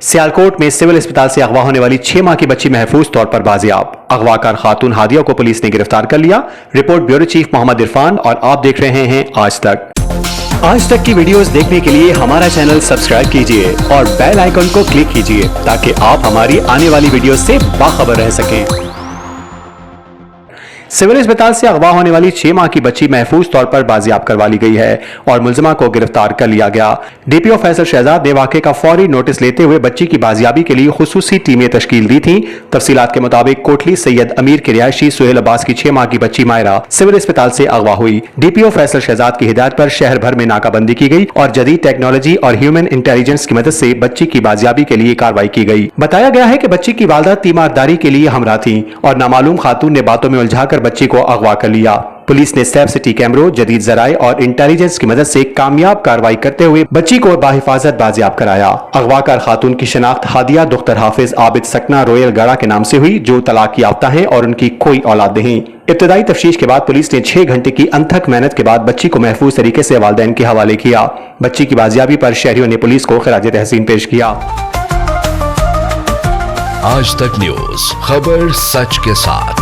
सियालकोट में सिविल अस्पताल से अगवा होने वाली 6 माह की बच्ची महफूज तौर पर बाजियाब। अगवाकार खातून हादिया को पुलिस ने गिरफ्तार कर लिया। Report bureau chief Mohammad Irfan और आप देख रहे हैं आज तक। आज तक की वीडियोस देखने के लिए हमारा चैनल सब्सक्राइब कीजिए और बेल आइकन को क्लिक कीजिए ताकि आप हमारी आने वाली वीडियो से बाखबर रह सकें। सिविल अस्पताल से अगवा होने वाली 6 माह की बच्ची महफूज तौर पर बाजियाब करवा ली गई है और मुलजिमा को गिरफ्तार कर लिया गया। डीपीओ फैसल शहजाद ने वाक़े का फौरी नोटिस लेते हुए बच्ची की बाजियाबी के लिए खुसूसी टीमें तश्कील दी थी। तफसीलात के मुताबिक कोटली सैयद अमीर के रिहायशी सुहेल अब्बास की 6 माह की बच्ची मायरा सिविल अस्पताल से अगवा हुई। डीपीओ फैसल शहजाद की हिदायत पर शहर भर में नाकाबंदी की गई और जदीद टेक्नोलॉजी और ह्यूमन इंटेलिजेंस की मदद से बच्ची की बाजियाबी के लिए कार्रवाई की गई। बताया गया है कि बच्ची की वालदा तीमारदारी के लिए हमरा थी और नामालूम खातून ने बातों में उलझाकर बच्ची को अगवा कर लिया। पुलिस ने सेफ सिटी कैमरों, जदीद जराए और इंटेलिजेंस की मदद से कामयाब कार्रवाई करते हुए बच्ची को बाहिफाजत बाजियाब कराया। अगवाकार खातून की शनाख्त हादिया दुख्तर हाफिज आबिद सकना रोयल गढ़ा के नाम से हुई, जो तलाक याफ्ता हैं और उनकी कोई औलाद नहीं। इब्तदाई तफ्तीश के बाद पुलिस ने 6 घंटे की अनथक मेहनत के बाद बच्ची को महफूज तरीके से वालिदैन के हवाले किया। बच्ची की बाजियाबी पर शहरियों ने पुलिस को खिराज तहसीन पेश किया। आज तक न्यूज, खबर सच के साथ।